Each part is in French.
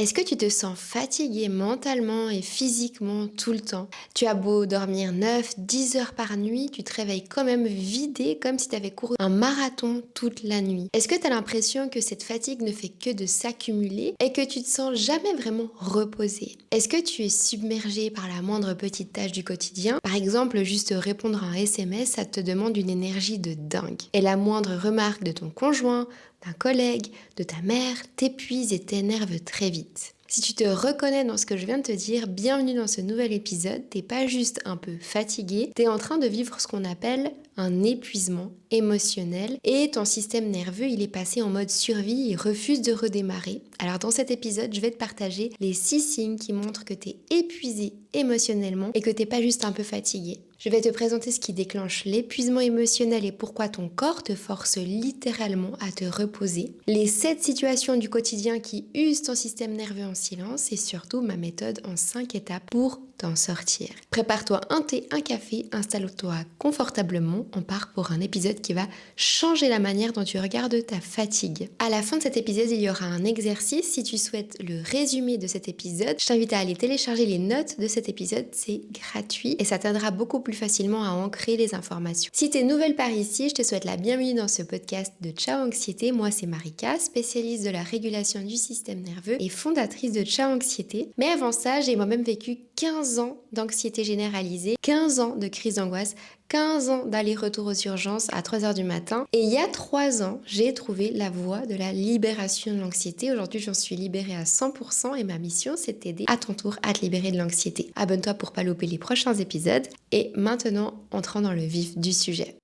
Est-ce que tu te sens fatigué mentalement et physiquement tout le temps? Tu as beau dormir 9, 10 heures par nuit, tu te réveilles quand même vidé comme si tu avais couru un marathon toute la nuit. Est-ce que tu as l'impression que cette fatigue ne fait que de s'accumuler et que tu te sens jamais vraiment reposé? Est-ce que tu es submergé par la moindre petite tâche du quotidien? Par exemple, juste répondre à un SMS, ça te demande une énergie de dingue. Et la moindre remarque de ton conjoint, d'un collègue, de ta mère, t'épuise et t'énerve très vite. Si tu te reconnais dans ce que je viens de te dire, bienvenue dans ce nouvel épisode. T'es pas juste un peu fatigué, t'es en train de vivre ce qu'on appelle un épuisement émotionnel et ton système nerveux, il est passé en mode survie et refuse de redémarrer. Alors dans cet épisode, je vais te partager les 6 signes qui montrent que t'es épuisé émotionnellement et que t'es pas juste un peu fatigué. Je vais te présenter ce qui déclenche l'épuisement émotionnel et pourquoi ton corps te force littéralement à te reposer. Les 7 situations du quotidien qui usent ton système nerveux en silence et surtout ma méthode en 5 étapes pour t'en sortir. Prépare-toi un thé, un café, installe-toi confortablement. On part pour un épisode qui va changer la manière dont tu regardes ta fatigue. À la fin de cet épisode, il y aura un exercice. Si tu souhaites le résumé de cet épisode, je t'invite à aller télécharger les notes de cet épisode. C'est gratuit et ça t'aidera beaucoup plus facilement à ancrer les informations. Si tu es nouvelle par ici, je te souhaite la bienvenue dans ce podcast de Ciao Anxiété. Moi, c'est Marika, spécialiste de la régulation du système nerveux et fondatrice de Ciao Anxiété. Mais avant ça, j'ai moi-même vécu 15 ans d'anxiété généralisée, 15 ans de crise d'angoisse, 15 ans d'aller-retour aux urgences à 3 heures du matin. Et il y a 3 ans, j'ai trouvé la voie de la libération de l'anxiété. Aujourd'hui, j'en suis libérée à 100% et ma mission, c'est de t'aider à ton tour à te libérer de l'anxiété. Abonne-toi pour pas louper les prochains épisodes. Et maintenant, entrons dans le vif du sujet.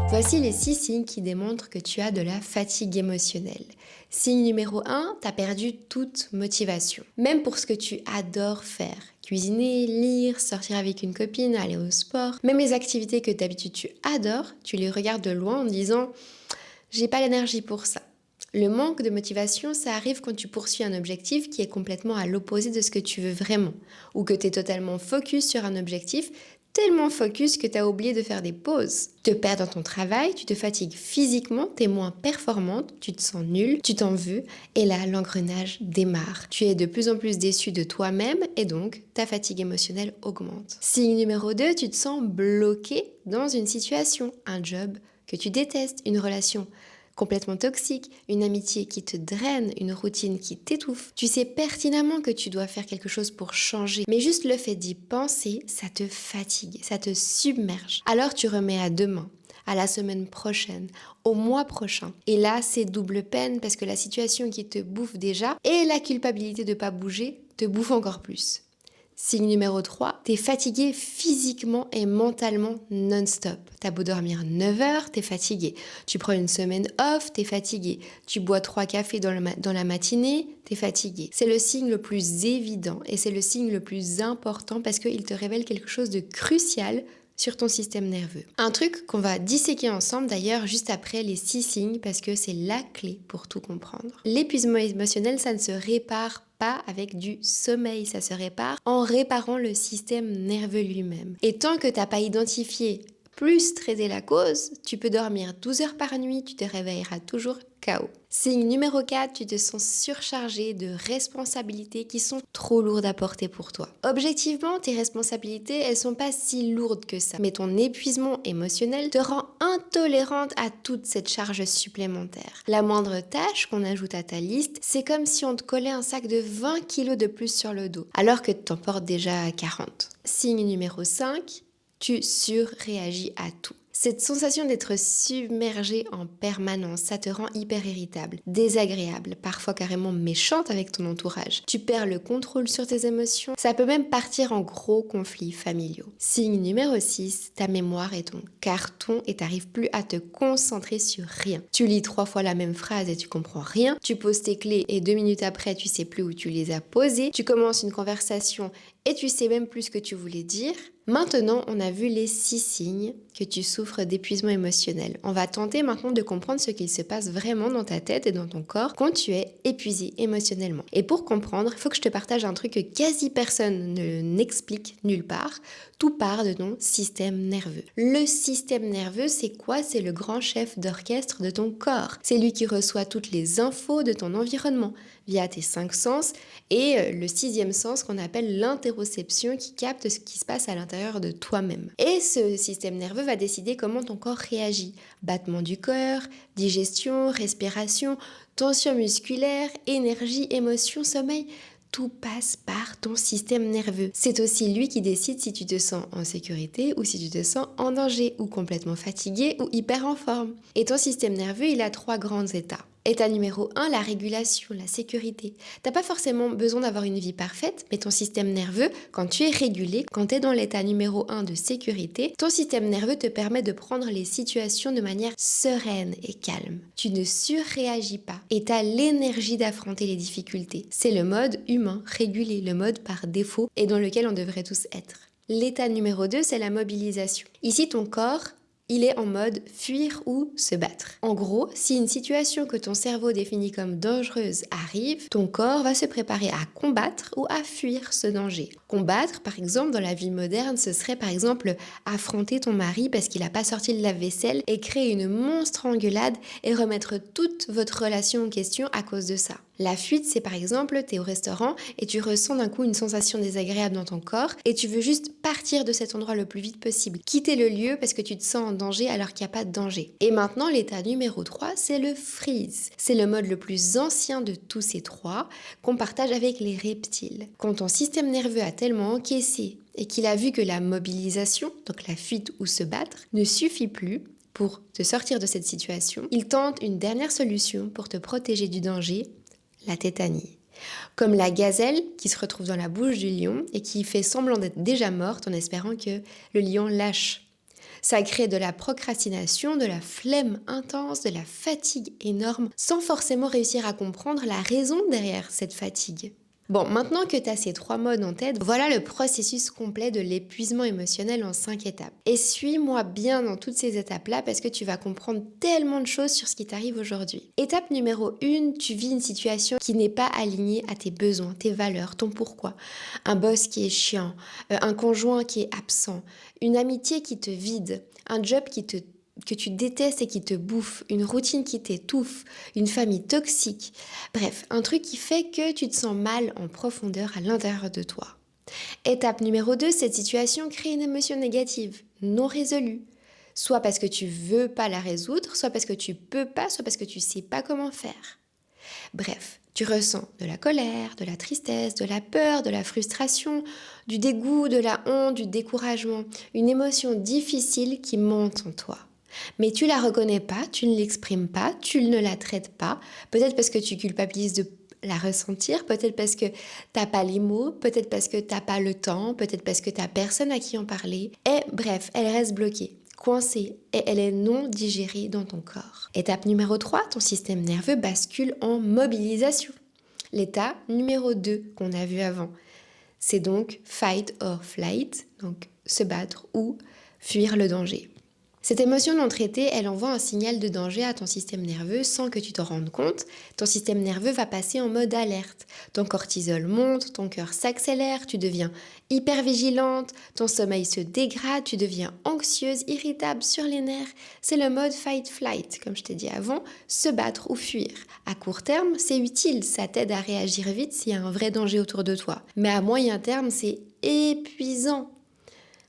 Voici les 6 signes qui démontrent que tu as de la fatigue émotionnelle. Signe numéro 1, tu as perdu toute motivation. Même pour ce que tu adores faire. Cuisiner, lire, sortir avec une copine, aller au sport. Même les activités que d'habitude tu adores, tu les regardes de loin en te disant « j'ai pas l'énergie pour ça ». Le manque de motivation, ça arrive quand tu poursuis un objectif qui est complètement à l'opposé de ce que tu veux vraiment. Ou que tu es totalement focus sur un objectif, tellement focus que tu as oublié de faire des pauses. Tu te perds dans ton travail, tu te fatigues physiquement, tu es moins performante, tu te sens nulle, tu t'en veux et là, l'engrenage démarre. Tu es de plus en plus déçu de toi-même et donc ta fatigue émotionnelle augmente. Signe numéro 2, tu te sens bloqué dans une situation, un job que tu détestes, une relation complètement toxique, une amitié qui te draine, une routine qui t'étouffe. Tu sais pertinemment que tu dois faire quelque chose pour changer, mais juste le fait d'y penser, ça te fatigue, ça te submerge. Alors tu remets à demain, à la semaine prochaine, au mois prochain. Et là, c'est double peine parce que la situation qui te bouffe déjà et la culpabilité de ne pas bouger te bouffe encore plus. Signe numéro 3, t'es fatigué physiquement et mentalement non-stop. T'as beau dormir 9 heures, t'es fatigué. Tu prends une semaine off, t'es fatigué. Tu bois 3 cafés dans la matinée, t'es fatigué. C'est le signe le plus évident et c'est le signe le plus important parce qu'il te révèle quelque chose de crucial sur ton système nerveux. Un truc qu'on va disséquer ensemble d'ailleurs juste après les 6 signes parce que c'est la clé pour tout comprendre. L'épuisement émotionnel, ça ne se répare pas avec du sommeil, ça se répare en réparant le système nerveux lui-même. Et tant que t'as pas identifié plus traiter la cause, tu peux dormir 12 heures par nuit, tu te réveilleras toujours KO. Signe numéro 4, tu te sens surchargé de responsabilités qui sont trop lourdes à porter pour toi. Objectivement, tes responsabilités, elles sont pas si lourdes que ça. Mais ton épuisement émotionnel te rend intolérante à toute cette charge supplémentaire. La moindre tâche qu'on ajoute à ta liste, c'est comme si on te collait un sac de 20 kilos de plus sur le dos, alors que tu t'en portes déjà 40. Signe numéro 5, tu surréagis à tout. Cette sensation d'être submergé en permanence, ça te rend hyper irritable, désagréable, parfois carrément méchante avec ton entourage. Tu perds le contrôle sur tes émotions, ça peut même partir en gros conflits familiaux. Signe numéro 6, ta mémoire est ton carton et t'arrives plus à te concentrer sur rien. Tu lis 3 fois la même phrase et tu comprends rien, tu poses tes clés et 2 minutes après tu sais plus où tu les as posées, tu commences une conversation et tu sais même plus ce que tu voulais dire. Maintenant, on a vu les 6 signes que tu souffres d'épuisement émotionnel. On va tenter maintenant de comprendre ce qu'il se passe vraiment dans ta tête et dans ton corps quand tu es épuisé émotionnellement. Et pour comprendre, il faut que je te partage un truc que quasi personne n'explique nulle part. Tout part de ton système nerveux. Le système nerveux, c'est quoi? C'est le grand chef d'orchestre de ton corps. C'est lui qui reçoit toutes les infos de ton environnement via tes 5 sens et le 6e sens qu'on appelle l'interoception qui capte ce qui se passe à l'intérieur de toi-même. Et ce système nerveux va décider comment ton corps réagit. Battement du cœur, digestion, respiration, tension musculaire, énergie, émotion, sommeil. Tout passe par ton système nerveux. C'est aussi lui qui décide si tu te sens en sécurité ou si tu te sens en danger ou complètement fatigué ou hyper en forme. Et ton système nerveux, il a 3 grands états. État numéro 1, la régulation, la sécurité. T'as pas forcément besoin d'avoir une vie parfaite, mais ton système nerveux, quand tu es régulé, quand tu es dans l'état numéro 1 de sécurité, ton système nerveux te permet de prendre les situations de manière sereine et calme. Tu ne surréagis pas et tu as l'énergie d'affronter les difficultés. C'est le mode humain, régulé, le mode par défaut et dans lequel on devrait tous être. L'état numéro 2, c'est la mobilisation. Ici, ton corps, il est en mode fuir ou se battre. En gros, si une situation que ton cerveau définit comme dangereuse arrive, ton corps va se préparer à combattre ou à fuir ce danger. Combattre, par exemple, dans la vie moderne, ce serait par exemple affronter ton mari parce qu'il n'a pas sorti le lave-vaisselle et créer une monstre engueulade et remettre toute votre relation en question à cause de ça. La fuite, c'est par exemple, tu es au restaurant et tu ressens d'un coup une sensation désagréable dans ton corps et tu veux juste partir de cet endroit le plus vite possible. Quitter le lieu parce que tu te sens en danger alors qu'il n'y a pas de danger. Et maintenant, l'état numéro 3, c'est le freeze. C'est le mode le plus ancien de tous ces 3 qu'on partage avec les reptiles. Quand ton système nerveux a tellement encaissé et qu'il a vu que la mobilisation, donc la fuite ou se battre, ne suffit plus pour te sortir de cette situation, il tente une dernière solution pour te protéger du danger, la tétanie. Comme la gazelle qui se retrouve dans la bouche du lion et qui fait semblant d'être déjà morte en espérant que le lion lâche. Ça crée de la procrastination, de la flemme intense, de la fatigue énorme, sans forcément réussir à comprendre la raison derrière cette fatigue. Bon, maintenant que tu as ces 3 modes en tête, voilà le processus complet de l'épuisement émotionnel en 5 étapes. Et suis-moi bien dans toutes ces étapes-là parce que tu vas comprendre tellement de choses sur ce qui t'arrive aujourd'hui. Étape numéro 1, tu vis une situation qui n'est pas alignée à tes besoins, tes valeurs, ton pourquoi. Un boss qui est chiant, un conjoint qui est absent, une amitié qui te vide, un job que tu détestes et qui te bouffe, une routine qui t'étouffe, une famille toxique. Bref, un truc qui fait que tu te sens mal en profondeur à l'intérieur de toi. Étape numéro 2, cette situation crée une émotion négative, non résolue. Soit parce que tu veux pas la résoudre, soit parce que tu peux pas, soit parce que tu sais pas comment faire. Bref, tu ressens de la colère, de la tristesse, de la peur, de la frustration, du dégoût, de la honte, du découragement. Une émotion difficile qui monte en toi. Mais tu la reconnais pas, tu ne l'exprimes pas, tu ne la traites pas, peut-être parce que tu culpabilises de la ressentir, peut-être parce que t'as pas les mots, peut-être parce que t'as pas le temps, peut-être parce que t'as personne à qui en parler. Et bref, elle reste bloquée, coincée et elle est non digérée dans ton corps. Étape numéro 3, ton système nerveux bascule en mobilisation. L'état numéro 2 qu'on a vu avant, c'est donc fight or flight, donc se battre ou fuir le danger. Cette émotion non traitée, elle envoie un signal de danger à ton système nerveux sans que tu t'en rendes compte. Ton système nerveux va passer en mode alerte. Ton cortisol monte, ton cœur s'accélère, tu deviens hyper vigilante, ton sommeil se dégrade, tu deviens anxieuse, irritable, sur les nerfs. C'est le mode fight-flight, comme je t'ai dit avant, se battre ou fuir. À court terme, c'est utile, ça t'aide à réagir vite s'il y a un vrai danger autour de toi. Mais à moyen terme, c'est épuisant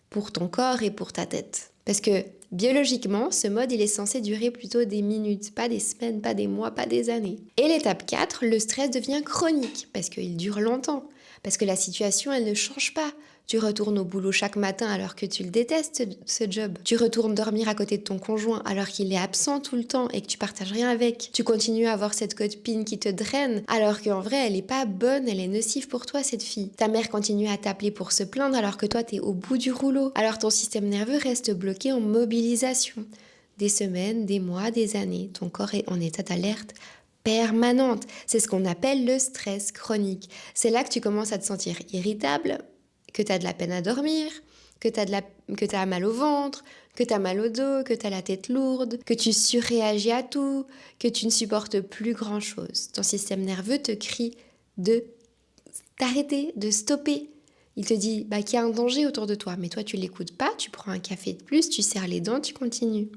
pour ton corps et pour ta tête. Parce que biologiquement, ce mode, il est censé durer plutôt des minutes, pas des semaines, pas des mois, pas des années. Et l'étape 4, le stress devient chronique, parce qu'il dure longtemps, parce que la situation, elle ne change pas. Tu retournes au boulot chaque matin alors que tu le détestes, ce job. Tu retournes dormir à côté de ton conjoint alors qu'il est absent tout le temps et que tu partages rien avec. Tu continues à avoir cette copine qui te draine alors qu'en vrai, elle est pas bonne, elle est nocive pour toi, cette fille. Ta mère continue à t'appeler pour se plaindre alors que toi, t'es au bout du rouleau. Alors ton système nerveux reste bloqué en mobilisation. Des semaines, des mois, des années. Ton corps est en état d'alerte permanente. C'est ce qu'on appelle le stress chronique. C'est là que tu commences à te sentir irritable, que tu as de la peine à dormir, que tu as mal au ventre, que tu as mal au dos, que tu as la tête lourde, que tu surréagis à tout, que tu ne supportes plus grand-chose. Ton système nerveux te crie de t'arrêter, de stopper. Il te dit qu'il y a un danger autour de toi, mais toi tu l'écoutes pas, tu prends un café de plus, tu serres les dents, tu continues.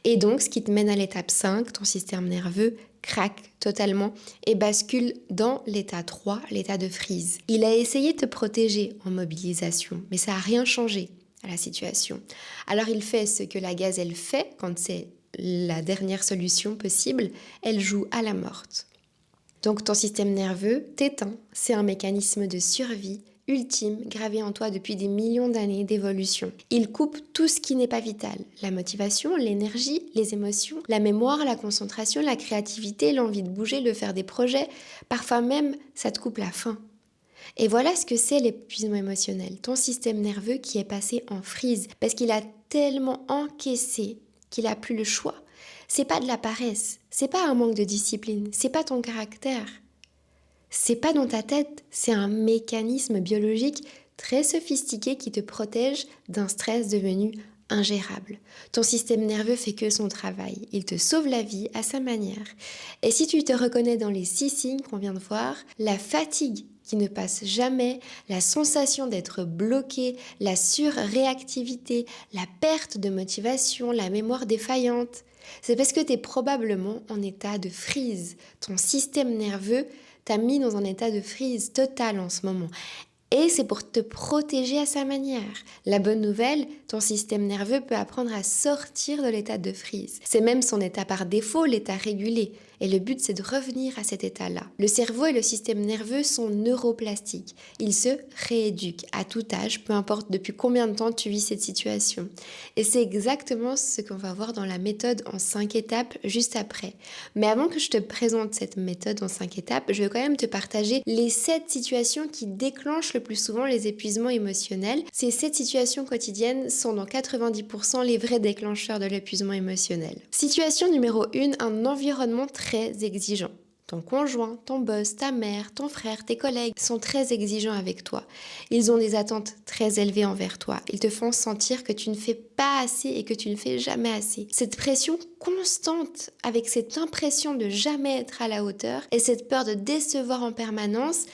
Et donc ce qui te mène à l'étape 5, ton système nerveux craque totalement et bascule dans l'état 3, l'état de freeze. Il a essayé de te protéger en mobilisation, mais ça n'a rien changé à la situation. Alors il fait ce que la gazelle fait quand c'est la dernière solution possible, elle joue à la morte. Donc ton système nerveux t'éteint, c'est un mécanisme de survie ultime gravé en toi depuis des millions d'années d'évolution. Il coupe tout ce qui n'est pas vital, la motivation, l'énergie, les émotions, la mémoire, la concentration, la créativité, l'envie de bouger, de faire des projets, parfois même ça te coupe la faim. Et voilà ce que c'est l'épuisement émotionnel, ton système nerveux qui est passé en freeze parce qu'il a tellement encaissé qu'il n'a plus le choix. C'est pas de la paresse, c'est pas un manque de discipline, c'est pas ton caractère. C'est pas dans ta tête, c'est un mécanisme biologique très sophistiqué qui te protège d'un stress devenu ingérable. Ton système nerveux fait que son travail, il te sauve la vie à sa manière. Et si tu te reconnais dans les 6 signes qu'on vient de voir, la fatigue qui ne passe jamais, la sensation d'être bloqué, la surréactivité, la perte de motivation, la mémoire défaillante, c'est parce que tu es probablement en état de freeze. Ton système nerveux t'a mis dans un état de freeze total en ce moment. Et c'est pour te protéger à sa manière. La bonne nouvelle, ton système nerveux peut apprendre à sortir de l'état de freeze. C'est même son état par défaut, l'état régulé. Et le but, c'est de revenir à cet état-là. Le cerveau et le système nerveux sont neuroplastiques. Ils se rééduquent à tout âge, peu importe depuis combien de temps tu vis cette situation. Et c'est exactement ce qu'on va voir dans la méthode en 5 étapes juste après. Mais avant que je te présente cette méthode en 5 étapes, je vais quand même te partager les 7 situations qui déclenchent le plus souvent les épuisements émotionnels. Ces 7 situations quotidiennes sont dans 90% les vrais déclencheurs de l'épuisement émotionnel. Situation numéro 1, un environnement très exigeant. Ton conjoint, ton boss, ta mère, ton frère, tes collègues sont très exigeants avec toi. Ils ont des attentes très élevées envers toi. Ils te font sentir que tu ne fais pas assez et que tu ne fais jamais assez. Cette pression constante, avec cette impression de jamais être à la hauteur et cette peur de décevoir en permanence,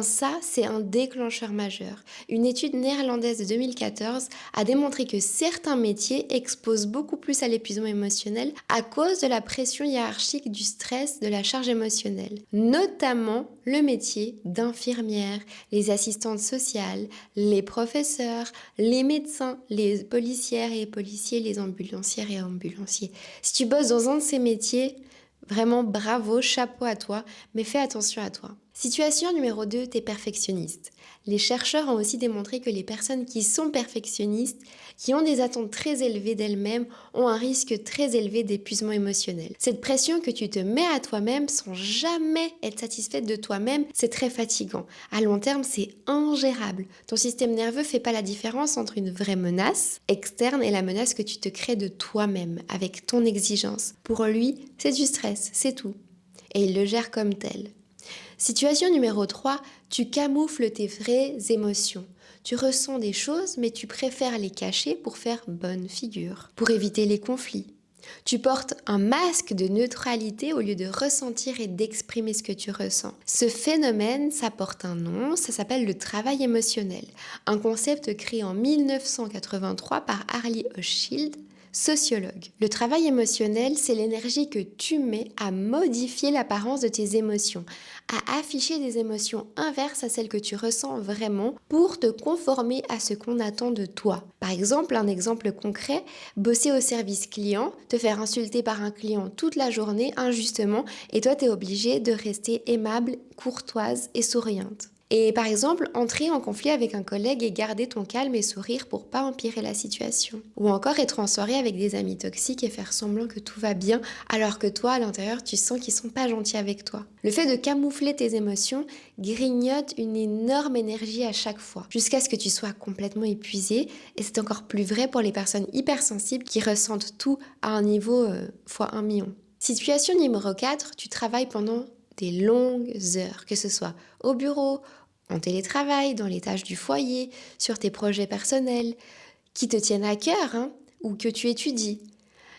ça, c'est un déclencheur majeur. Une étude néerlandaise de 2014 a démontré que certains métiers exposent beaucoup plus à l'épuisement émotionnel à cause de la pression hiérarchique du stress, de la charge émotionnelle. Notamment le métier d'infirmière, les assistantes sociales, les professeurs, les médecins, les policières et policiers, les ambulancières et ambulanciers. Si tu bosses dans un de ces métiers, vraiment bravo, chapeau à toi, mais fais attention à toi. Situation numéro 2, t'es perfectionniste. Les chercheurs ont aussi démontré que les personnes qui sont perfectionnistes, qui ont des attentes très élevées d'elles-mêmes, ont un risque très élevé d'épuisement émotionnel. Cette pression que tu te mets à toi-même sans jamais être satisfaite de toi-même, c'est très fatigant. À long terme, c'est ingérable. Ton système nerveux fait pas la différence entre une vraie menace externe et la menace que tu te crées de toi-même, avec ton exigence. Pour lui, c'est du stress, c'est tout. Et il le gère comme tel. Situation numéro 3, tu camoufles tes vraies émotions. Tu ressens des choses, mais tu préfères les cacher pour faire bonne figure, pour éviter les conflits. Tu portes un masque de neutralité au lieu de ressentir et d'exprimer ce que tu ressens. Ce phénomène, ça porte un nom, ça s'appelle le travail émotionnel, un concept créé en 1983 par Harley Hochschild, sociologue. Le travail émotionnel, c'est l'énergie que tu mets à modifier l'apparence de tes émotions, à afficher des émotions inverses à celles que tu ressens vraiment pour te conformer à ce qu'on attend de toi. Par exemple, un exemple concret, bosser au service client, te faire insulter par un client toute la journée injustement et toi, tu es obligé de rester aimable, courtoise et souriante. Et par exemple, entrer en conflit avec un collègue et garder ton calme et sourire pour pas empirer la situation. Ou encore être en soirée avec des amis toxiques et faire semblant que tout va bien alors que toi, à l'intérieur, tu sens qu'ils sont pas gentils avec toi. Le fait de camoufler tes émotions grignote une énorme énergie à chaque fois, jusqu'à ce que tu sois complètement épuisé. Et c'est encore plus vrai pour les personnes hypersensibles qui ressentent tout à un niveau fois 1 million. Situation numéro 4, tu travailles pendant des longues heures, que ce soit au bureau, en télétravail, dans les tâches du foyer, sur tes projets personnels, qui te tiennent à cœur, ou que tu étudies.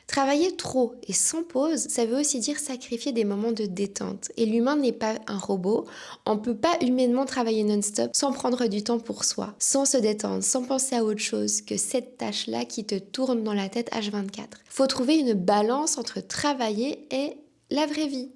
Travailler trop et sans pause, ça veut aussi dire sacrifier des moments de détente. Et l'humain n'est pas un robot. On ne peut pas humainement travailler non-stop sans prendre du temps pour soi, sans se détendre, sans penser à autre chose que cette tâche-là qui te tourne dans la tête H24. Faut trouver une balance entre travailler et la vraie vie.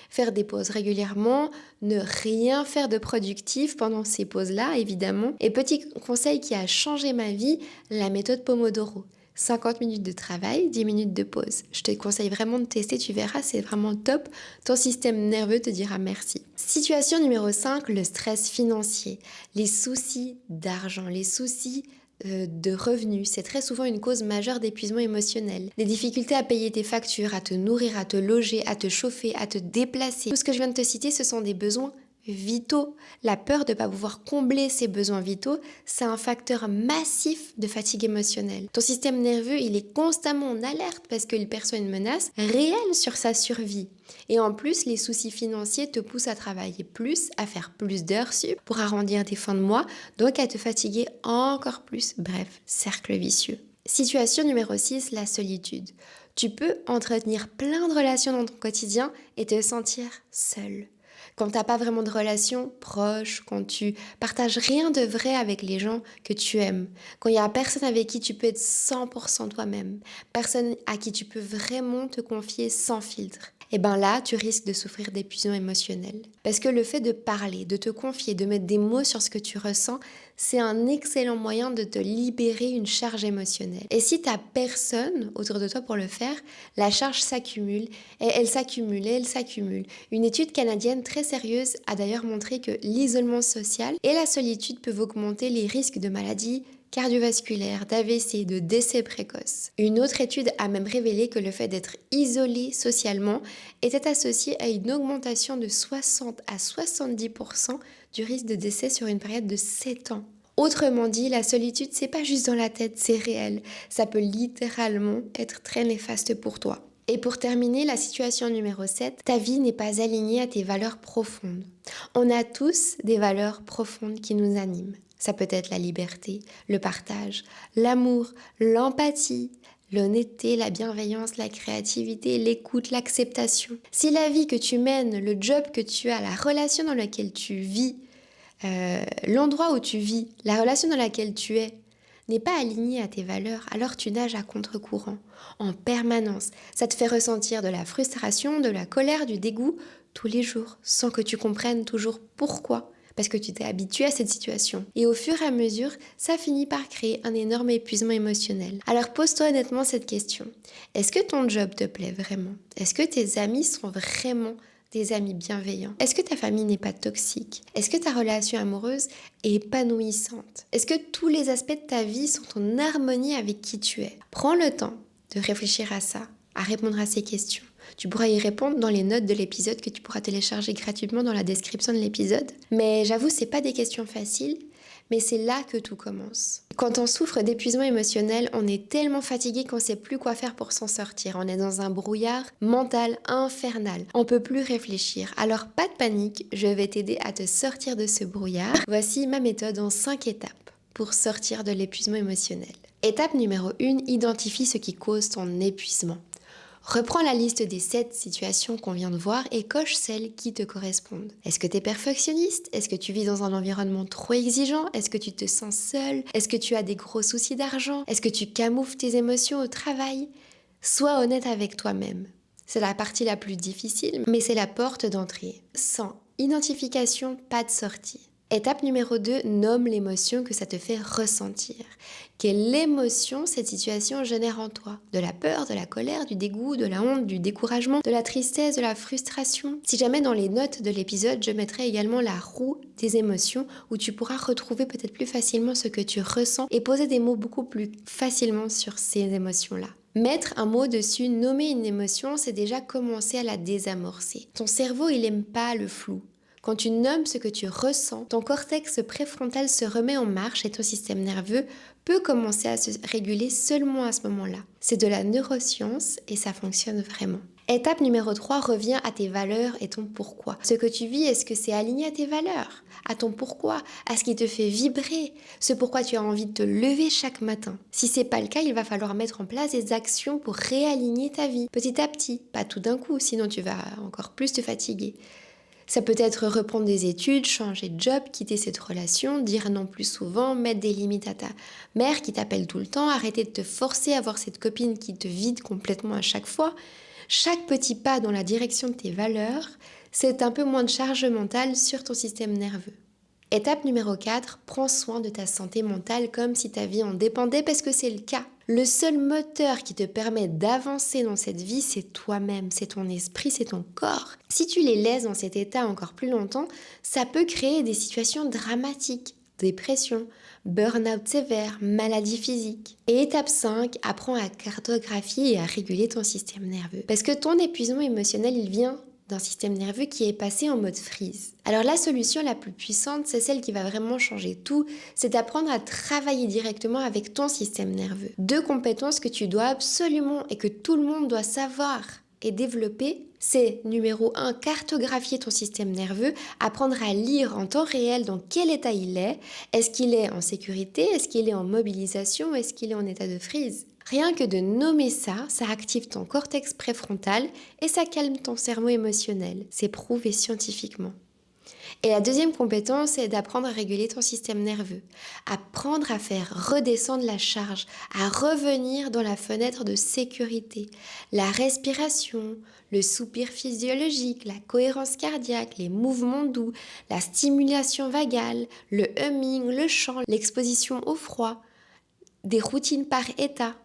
Faire des pauses régulièrement, ne rien faire de productif pendant ces pauses-là, évidemment. Et petit conseil qui a changé ma vie, la méthode Pomodoro. 50 minutes de travail, 10 minutes de pause. Je te conseille vraiment de tester, tu verras, c'est vraiment top. Ton système nerveux te dira merci. Situation numéro 5, le stress financier. Les soucis d'argent, les soucis de revenus, c'est très souvent une cause majeure d'épuisement émotionnel. Les difficultés à payer tes factures, à te nourrir, à te loger, à te chauffer, à te déplacer. Tout ce que je viens de te citer, ce sont des besoins vitaux. La peur de ne pas pouvoir combler ces besoins vitaux, c'est un facteur massif de fatigue émotionnelle. Ton système nerveux, il est constamment en alerte parce qu'il perçoit une menace réelle sur sa survie. Et en plus, les soucis financiers te poussent à travailler plus, à faire plus d'heures sup pour arrondir tes fins de mois, donc à te fatiguer encore plus. Bref, cercle vicieux. Situation numéro 6, la solitude. Tu peux entretenir plein de relations dans ton quotidien et te sentir seul. Quand t'as pas vraiment de relations proches, quand tu partages rien de vrai avec les gens que tu aimes, quand il y a personne avec qui tu peux être 100% toi-même, personne à qui tu peux vraiment te confier sans filtre, et ben là, tu risques de souffrir d'épuisement émotionnel. Parce que le fait de parler, de te confier, de mettre des mots sur ce que tu ressens, c'est un excellent moyen de te libérer une charge émotionnelle. Et si tu n'as personne autour de toi pour le faire, la charge s'accumule, et elle s'accumule, et elle s'accumule. Une étude canadienne très sérieuse a d'ailleurs montré que l'isolement social et la solitude peuvent augmenter les risques de maladies cardiovasculaires, d'AVC, de décès précoces. Une autre étude a même révélé que le fait d'être isolé socialement était associé à une augmentation de 60 à 70% du risque de décès sur une période de 7 ans. Autrement dit, la solitude, c'est pas juste dans la tête, c'est réel. Ça peut littéralement être très néfaste pour toi. Et pour terminer, la situation numéro 7, ta vie n'est pas alignée à tes valeurs profondes. On a tous des valeurs profondes qui nous animent. Ça peut être la liberté, le partage, l'amour, l'empathie, l'honnêteté, la bienveillance, la créativité, l'écoute, l'acceptation. Si la vie que tu mènes, le job que tu as, la relation dans laquelle tu vis, l'endroit où tu vis, la relation dans laquelle tu es, n'est pas aligné à tes valeurs, alors tu nages à contre-courant, en permanence. Ça te fait ressentir de la frustration, de la colère, du dégoût, tous les jours, sans que tu comprennes toujours pourquoi. Parce que tu t'es habitué à cette situation. Et au fur et à mesure, ça finit par créer un énorme épuisement émotionnel. Alors pose-toi honnêtement cette question. Est-ce que ton job te plaît vraiment? Est-ce que tes amis sont vraiment des amis bienveillants? Est-ce que ta famille n'est pas toxique? Est-ce que ta relation amoureuse est épanouissante? Est-ce que tous les aspects de ta vie sont en harmonie avec qui tu es? Prends le temps de réfléchir à ça, à répondre à ces questions. Tu pourras y répondre dans les notes de l'épisode que tu pourras télécharger gratuitement dans la description de l'épisode. Mais j'avoue, c'est pas des questions faciles, mais c'est là que tout commence. Quand on souffre d'épuisement émotionnel, on est tellement fatigué qu'on sait plus quoi faire pour s'en sortir. On est dans un brouillard mental infernal. On peut plus réfléchir. Alors pas de panique, je vais t'aider à te sortir de ce brouillard. Voici ma méthode en 5 étapes pour sortir de l'épuisement émotionnel. Étape numéro 1, identifie ce qui cause ton épuisement. Reprends la liste des 7 situations qu'on vient de voir et coche celles qui te correspondent. Est-ce que tu es perfectionniste? Est-ce que tu vis dans un environnement trop exigeant? Est-ce que tu te sens seul? Est-ce que tu as des gros soucis d'argent? Est-ce que tu camoufles tes émotions au travail? Sois honnête avec toi-même. C'est la partie la plus difficile, mais c'est la porte d'entrée. Sans identification, pas de sortie. Étape numéro 2, nomme l'émotion que ça te fait ressentir. Quelle émotion cette situation génère en toi? De la peur, de la colère, du dégoût, de la honte, du découragement, de la tristesse, de la frustration? Si jamais dans les notes de l'épisode, je mettrai également la roue des émotions où tu pourras retrouver peut-être plus facilement ce que tu ressens et poser des mots beaucoup plus facilement sur ces émotions-là. Mettre un mot dessus, nommer une émotion, c'est déjà commencer à la désamorcer. Ton cerveau, il aime pas le flou. Quand tu nommes ce que tu ressens, ton cortex préfrontal se remet en marche et ton système nerveux peut commencer à se réguler seulement à ce moment-là. C'est de la neuroscience et ça fonctionne vraiment. Étape numéro 3, reviens à tes valeurs et ton pourquoi. Ce que tu vis, est-ce que c'est aligné à tes valeurs, à ton pourquoi, à ce qui te fait vibrer, ce pourquoi tu as envie de te lever chaque matin? Si c'est pas le cas, il va falloir mettre en place des actions pour réaligner ta vie, petit à petit, pas tout d'un coup, sinon tu vas encore plus te fatiguer. Ça peut être reprendre des études, changer de job, quitter cette relation, dire non plus souvent, mettre des limites à ta mère qui t'appelle tout le temps, arrêter de te forcer à voir cette copine qui te vide complètement à chaque fois. Chaque petit pas dans la direction de tes valeurs, c'est un peu moins de charge mentale sur ton système nerveux. Étape numéro 4, prends soin de ta santé mentale comme si ta vie en dépendait parce que c'est le cas. Le seul moteur qui te permet d'avancer dans cette vie, c'est toi-même, c'est ton esprit, c'est ton corps. Si tu les laisses dans cet état encore plus longtemps, ça peut créer des situations dramatiques. Dépression, burn-out sévère, maladie physique. Et étape 5, apprends à cartographier et à réguler ton système nerveux. Parce que ton épuisement émotionnel, il vient d'un système nerveux qui est passé en mode freeze. Alors la solution la plus puissante, c'est celle qui va vraiment changer tout, c'est d'apprendre à travailler directement avec ton système nerveux. 2 compétences que tu dois absolument et que tout le monde doit savoir et développer, c'est numéro 1, cartographier ton système nerveux, apprendre à lire en temps réel dans quel état il est. Est-ce qu'il est en sécurité? Est-ce qu'il est en mobilisation? Est-ce qu'il est en état de freeze? Rien que de nommer ça, ça active ton cortex préfrontal et ça calme ton cerveau émotionnel. C'est prouvé scientifiquement. Et la deuxième compétence, c'est d'apprendre à réguler ton système nerveux. Apprendre à faire redescendre la charge, à revenir dans la fenêtre de sécurité. La respiration, le soupir physiologique, la cohérence cardiaque, les mouvements doux, la stimulation vagale, le humming, le chant, l'exposition au froid, des routines par état.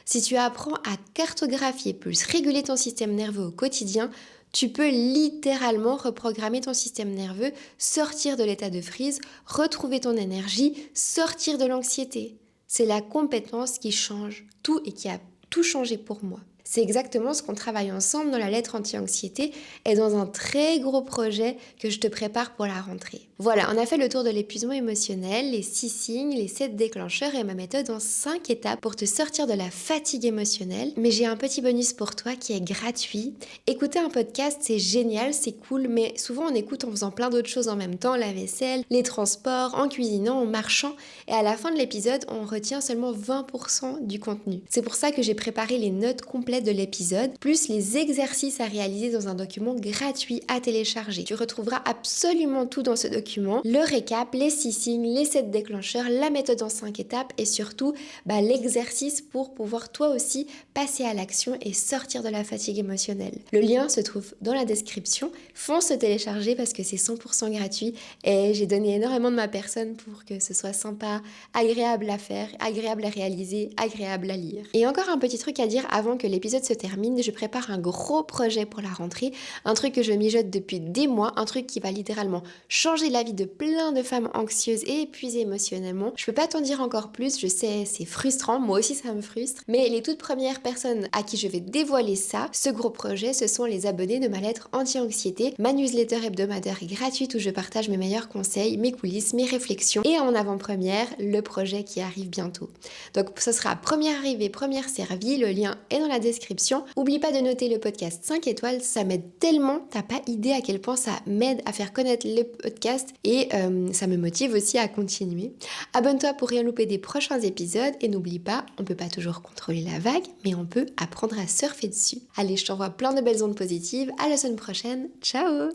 Si tu apprends à cartographier plus réguler ton système nerveux au quotidien, tu peux littéralement reprogrammer ton système nerveux, sortir de l'état de freeze, retrouver ton énergie, sortir de l'anxiété. C'est la compétence qui change tout et qui a tout changé pour moi. C'est exactement ce qu'on travaille ensemble dans la lettre anti-anxiété et dans un très gros projet que je te prépare pour la rentrée. Voilà, on a fait le tour de l'épuisement émotionnel, les 6 signes, les 7 déclencheurs et ma méthode en 5 étapes pour te sortir de la fatigue émotionnelle. Mais j'ai un petit bonus pour toi qui est gratuit. Écouter un podcast, c'est génial, c'est cool, mais souvent on écoute en faisant plein d'autres choses en même temps, la vaisselle, les transports, en cuisinant, en marchant. Et à la fin de l'épisode, on retient seulement 20% du contenu. C'est pour ça que j'ai préparé les notes complètes de l'épisode, plus les exercices à réaliser dans un document gratuit à télécharger. Tu retrouveras absolument tout dans ce document, le récap, les 6 signes, les 7 déclencheurs, la méthode en 5 étapes et surtout l'exercice pour pouvoir toi aussi passer à l'action et sortir de la fatigue émotionnelle. Le lien se trouve dans la description, fonce se télécharger parce que c'est 100% gratuit et j'ai donné énormément de ma personne pour que ce soit sympa, agréable à faire, agréable à réaliser, agréable à lire. Et encore un petit truc à dire avant que l'épisode se termine, je prépare un gros projet pour la rentrée, un truc que je mijote depuis des mois, un truc qui va littéralement changer la vie de plein de femmes anxieuses et épuisées émotionnellement. Je peux pas t'en dire encore plus, je sais, c'est frustrant, moi aussi ça me frustre, mais les toutes premières personnes à qui je vais dévoiler ça, ce gros projet, ce sont les abonnés de ma lettre anti-anxiété, ma newsletter hebdomadaire gratuite où je partage mes meilleurs conseils, mes coulisses, mes réflexions et en avant-première, le projet qui arrive bientôt. Donc ce sera première arrivée, première servie, le lien est dans la description. Oublie pas de noter le podcast 5 étoiles, ça m'aide tellement, t'as pas idée à quel point ça m'aide à faire connaître le podcast et ça me motive aussi à continuer. Abonne-toi pour rien louper des prochains épisodes et n'oublie pas, on peut pas toujours contrôler la vague, mais on peut apprendre à surfer dessus. Allez, je t'envoie plein de belles ondes positives, à la semaine prochaine, ciao!